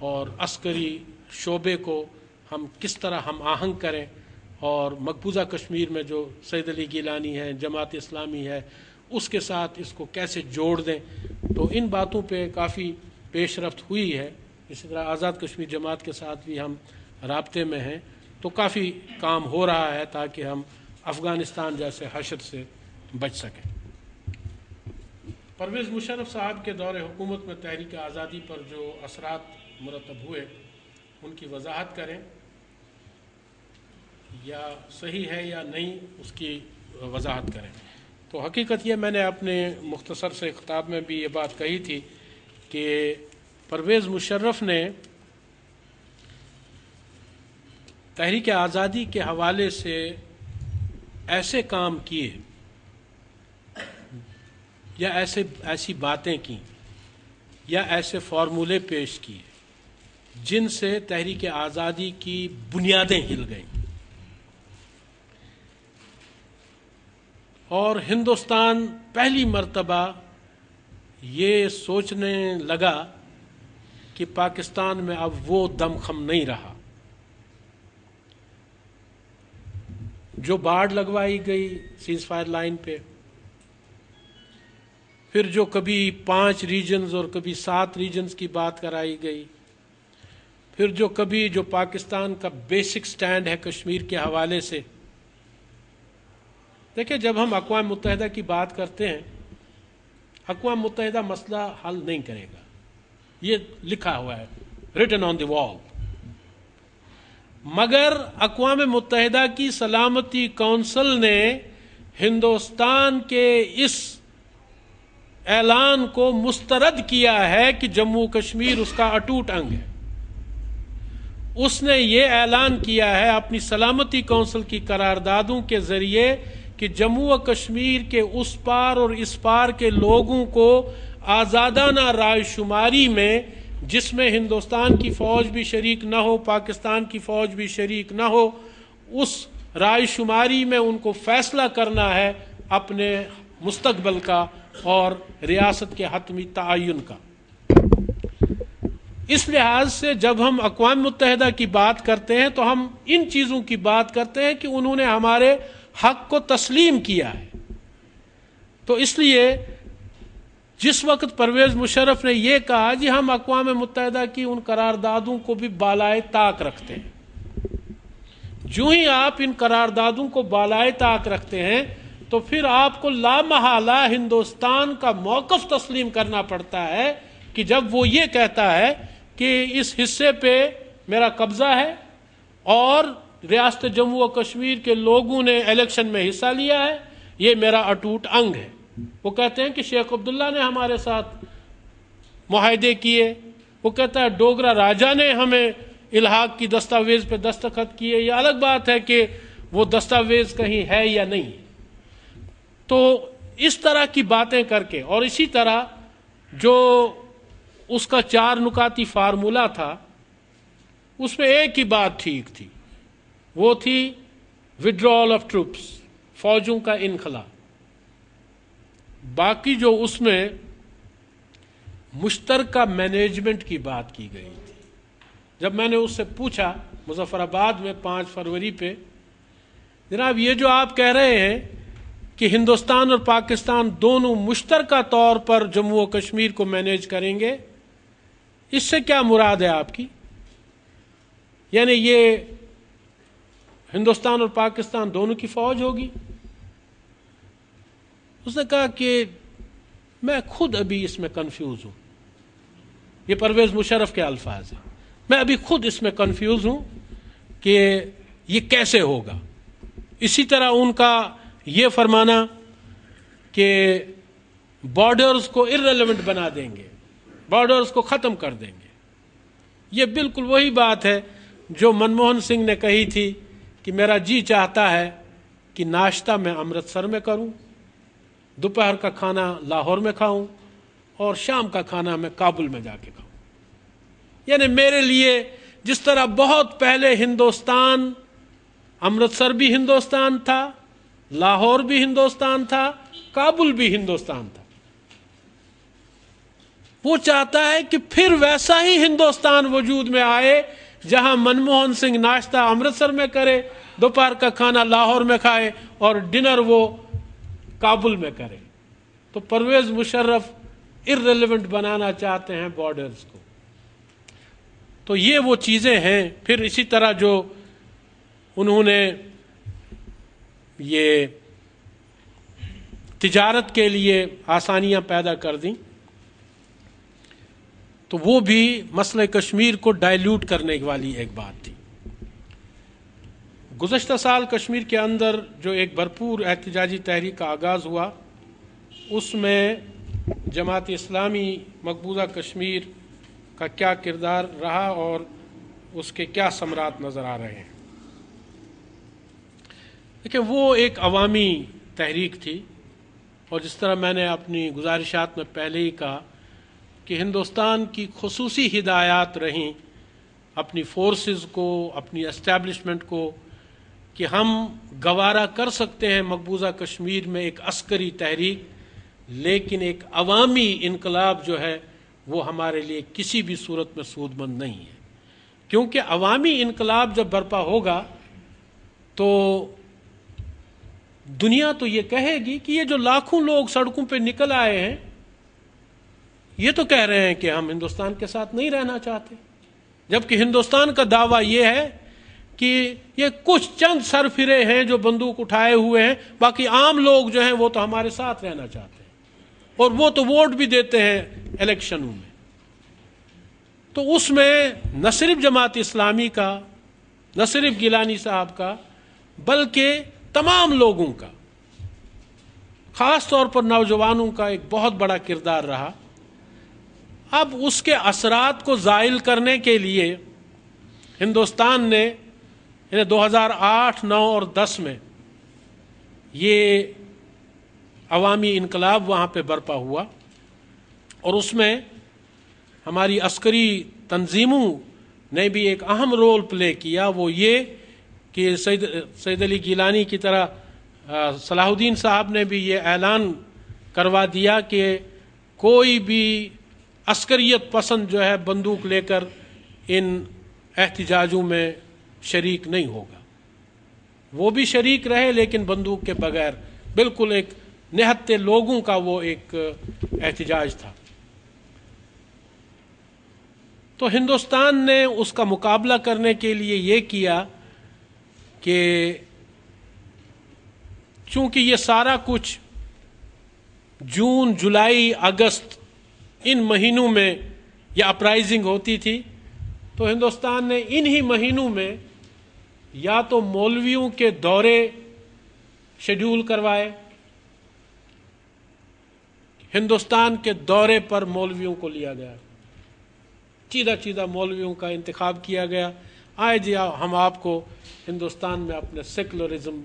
اور عسکری شعبے کو ہم کس طرح ہم آہنگ کریں، اور مقبوضہ کشمیر میں جو سید علی گیلانی ہے، جماعت اسلامی ہے، اس کے ساتھ اس کو کیسے جوڑ دیں۔ تو ان باتوں پہ کافی پیش رفت ہوئی ہے۔ اسی طرح آزاد کشمیر جماعت کے ساتھ بھی ہم رابطے میں ہیں، تو کافی کام ہو رہا ہے تاکہ ہم افغانستان جیسے حشر سے بچ سکیں۔ پرویز مشرف صاحب کے دور حکومت میں تحریک آزادی پر جو اثرات مرتب ہوئے ان کی وضاحت کریں، یا صحیح ہے یا نہیں اس کی وضاحت کریں۔ تو حقیقت یہ، میں نے اپنے مختصر سے خطاب میں بھی یہ بات کہی تھی کہ پرویز مشرف نے تحریک آزادی کے حوالے سے ایسے کام کیے یا ایسی باتیں کیں یا ایسے فارمولے پیش کیے جن سے تحریک آزادی کی بنیادیں ہل گئیں، اور ہندوستان پہلی مرتبہ یہ سوچنے لگا کہ پاکستان میں اب وہ دم خم نہیں رہا۔ جو باڑ لگوائی گئی سیز فائر لائن پہ، پھر جو کبھی 5 ریجنز اور کبھی 7 ریجنز کی بات کرائی گئی، پھر جو کبھی جو پاکستان کا بیسک سٹینڈ ہے کشمیر کے حوالے سے۔ دیکھیں، جب ہم اقوام متحدہ کی بات کرتے ہیں، اقوام متحدہ مسئلہ حل نہیں کرے گا، یہ لکھا ہوا ہے، ریٹن آن دی وال۔ مگر اقوام متحدہ کی سلامتی کونسل نے ہندوستان کے اس اعلان کو مسترد کیا ہے کہ جموں کشمیر اس کا اٹوٹ انگ ہے۔ اس نے یہ اعلان کیا ہے اپنی سلامتی کونسل کی قراردادوں کے ذریعے کہ جموں و کشمیر کے اس پار اور اس پار کے لوگوں کو آزادانہ رائے شماری میں، جس میں ہندوستان کی فوج بھی شریک نہ ہو، پاکستان کی فوج بھی شریک نہ ہو، اس رائے شماری میں ان کو فیصلہ کرنا ہے اپنے مستقبل کا اور ریاست کے حتمی تعین کا۔ اس لحاظ سے جب ہم اقوام متحدہ کی بات کرتے ہیں تو ہم ان چیزوں کی بات کرتے ہیں کہ انہوں نے ہمارے حق کو تسلیم کیا ہے۔ تو اس لیے جس وقت پرویز مشرف نے یہ کہا جی ہم اقوام متحدہ کی ان قراردادوں کو بھی بالائے طاق رکھتے ہیں، جو ہی آپ ان قراردادوں کو بالائے طاق رکھتے ہیں تو پھر آپ کو لامحالہ ہندوستان کا موقف تسلیم کرنا پڑتا ہے کہ جب وہ یہ کہتا ہے کہ اس حصے پہ میرا قبضہ ہے اور ریاست جموں و کشمیر کے لوگوں نے الیکشن میں حصہ لیا ہے، یہ میرا اٹوٹ انگ ہے۔ وہ کہتے ہیں کہ شیخ عبداللہ نے ہمارے ساتھ معاہدے کیے، وہ کہتا ہے ڈوگرا راجہ نے ہمیں الحاق کی دستاویز پہ دستخط کیے۔ یہ الگ بات ہے کہ وہ دستاویز کہیں ہے یا نہیں۔ تو اس طرح کی باتیں کر کے، اور اسی طرح جو اس کا 4 نکاتی فارمولہ تھا، اس میں ایک ہی بات ٹھیک تھی، وہ تھی withdrawal آف ٹروپس، فوجوں کا انخلا۔ باقی جو اس میں مشترکہ مینجمنٹ کی بات کی گئی تھی، جب میں نے اس سے پوچھا مظفر آباد میں 5 فروری پہ، جناب یہ جو آپ کہہ رہے ہیں کہ ہندوستان اور پاکستان دونوں مشترکہ طور پر جموں و کشمیر کو مینیج کریں گے، اس سے کیا مراد ہے آپ کی؟ یعنی یہ ہندوستان اور پاکستان دونوں کی فوج ہوگی؟ اس نے کہا کہ میں خود ابھی اس میں کنفیوز ہوں۔ یہ پرویز مشرف کے الفاظ ہیں، میں ابھی خود اس میں کنفیوز ہوں کہ یہ کیسے ہوگا۔ اسی طرح ان کا یہ فرمانا کہ بارڈرز کو irrelevant بنا دیں گے، بارڈرز کو ختم کر دیں گے، یہ بالکل وہی بات ہے جو منموہن سنگھ نے کہی تھی کہ میرا جی چاہتا ہے کہ ناشتہ میں امرتسر میں کروں، دوپہر کا کھانا لاہور میں کھاؤں اور شام کا کھانا میں کابل میں جا کے کھاؤں۔ یعنی میرے لیے جس طرح بہت پہلے ہندوستان، امرتسر بھی ہندوستان تھا، لاہور بھی ہندوستان تھا، کابل بھی ہندوستان تھا، وہ چاہتا ہے کہ پھر ویسا ہی ہندوستان وجود میں آئے جہاں منموہن سنگھ ناشتہ امرتسر میں کرے، دوپہر کا کھانا لاہور میں کھائے اور ڈنر وہ کابل میں کرے۔ تو پرویز مشرف ارریلیونٹ بنانا چاہتے ہیں بارڈرز کو۔ تو یہ وہ چیزیں ہیں۔ پھر اسی طرح جو انہوں نے یہ تجارت کے لیے آسانیاں پیدا کر دیں، تو وہ بھی مسئلہ کشمیر کو ڈائلیوٹ کرنے والی ایک بات تھی۔ گزشتہ سال کشمیر کے اندر جو ایک بھرپور احتجاجی تحریک کا آغاز ہوا، اس میں جماعت اسلامی مقبوضہ کشمیر کا کیا کردار رہا اور اس کے کیا ثمرات نظر آ رہے ہیں۔ لیکن وہ ایک عوامی تحریک تھی، اور جس طرح میں نے اپنی گزارشات میں پہلے ہی کہا کہ ہندوستان کی خصوصی ہدایات رہیں اپنی فورسز کو، اپنی اسٹیبلشمنٹ کو، کہ ہم گوارا کر سکتے ہیں مقبوضہ کشمیر میں ایک عسکری تحریک، لیکن ایک عوامی انقلاب جو ہے وہ ہمارے لیے کسی بھی صورت میں سود مند نہیں ہے۔ کیونکہ عوامی انقلاب جب برپا ہوگا تو دنیا تو یہ کہے گی کہ یہ جو لاکھوں لوگ سڑکوں پہ نکل آئے ہیں، یہ تو کہہ رہے ہیں کہ ہم ہندوستان کے ساتھ نہیں رہنا چاہتے، جبکہ ہندوستان کا دعویٰ یہ ہے کہ یہ کچھ چند سرفرے ہیں جو بندوق اٹھائے ہوئے ہیں، باقی عام لوگ جو ہیں وہ تو ہمارے ساتھ رہنا چاہتے ہیں، اور وہ تو ووٹ بھی دیتے ہیں الیکشنوں میں۔ تو اس میں نہ صرف جماعت اسلامی کا، نہ صرف گیلانی صاحب کا، بلکہ تمام لوگوں کا، خاص طور پر نوجوانوں کا ایک بہت بڑا کردار رہا۔ اب اس کے اثرات کو زائل کرنے کے لیے ہندوستان نے 2008، 9 اور 10 میں یہ عوامی انقلاب وہاں پہ برپا ہوا، اور اس میں ہماری عسکری تنظیموں نے بھی ایک اہم رول پلے کیا۔ وہ یہ کہ سید علی گیلانی کی طرح صلاح الدین صاحب نے بھی یہ اعلان کروا دیا کہ کوئی بھی عسکریت پسند جو ہے بندوق لے کر ان احتجاجوں میں شریک نہیں ہوگا۔ وہ بھی شریک رہے لیکن بندوق کے بغیر، بالکل ایک نہتے لوگوں کا وہ ایک احتجاج تھا۔ تو ہندوستان نے اس کا مقابلہ کرنے کے لیے یہ کیا کہ چونکہ یہ سارا کچھ جون، جولائی، اگست ان مہینوں میں یہ اپرائزنگ ہوتی تھی، تو ہندوستان نے انہی مہینوں میں یا تو مولویوں کے دورے شیڈول کروائے، ہندوستان کے دورے پر مولویوں کو لیا گیا، چیدہ مولویوں کا انتخاب کیا گیا، آئے جی ہم آپ کو ہندوستان میں اپنے سیکولرزم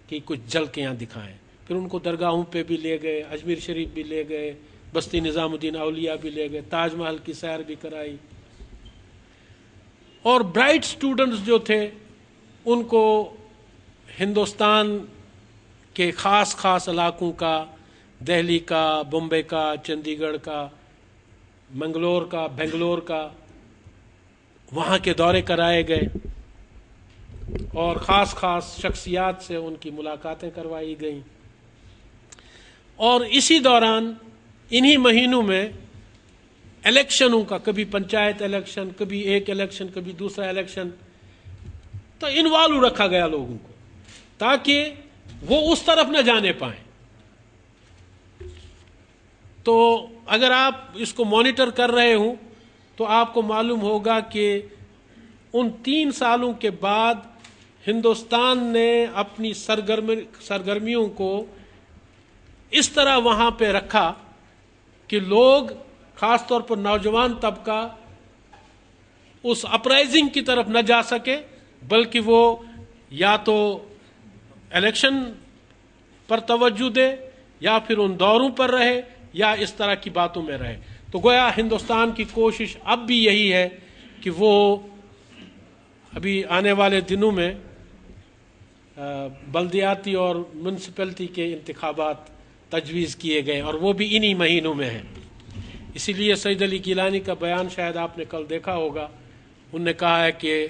کی کچھ جھلکیاں دکھائیں۔ پھر ان کو درگاہوں پہ بھی لے گئے، اجمیر شریف بھی لے گئے، بستی نظام الدین اولیاء بھی لے گئے، تاج محل کی سیر بھی کرائی، اور برائٹ سٹوڈنٹس جو تھے ان کو ہندوستان کے خاص علاقوں کا، دہلی کا، بمبئی کا، چندی گڑھ کا، منگلور کا، بنگلور کا، وہاں کے دورے کرائے گئے، اور خاص شخصیات سے ان کی ملاقاتیں کروائی گئیں۔ اور اسی دوران انہی مہینوں میں الیکشنوں کا، کبھی پنچایت الیکشن، کبھی ایک الیکشن، کبھی دوسرا الیکشن، تو انوالو رکھا گیا لوگوں کو تاکہ وہ اس طرف نہ جانے پائیں۔ تو اگر آپ اس کو مانیٹر کر رہے ہوں تو آپ کو معلوم ہوگا کہ ان 3 سالوں کے بعد ہندوستان نے اپنی سرگرمیوں کو اس طرح وہاں پہ رکھا کہ لوگ، خاص طور پر نوجوان طبقہ، اس اپرائزنگ کی طرف نہ جا سکے، بلکہ وہ یا تو الیکشن پر توجہ دے، یا پھر ان دوروں پر رہے، یا اس طرح کی باتوں میں رہے۔ تو گویا ہندوستان کی کوشش اب بھی یہی ہے کہ وہ ابھی آنے والے دنوں میں بلدیاتی اور میونسپلٹی کے انتخابات تجویز کیے گئے، اور وہ بھی انہی مہینوں میں ہیں۔ اسی لیے سید علی گیلانی کا بیان شاید آپ نے کل دیکھا ہوگا، انہوں نے کہا ہے کہ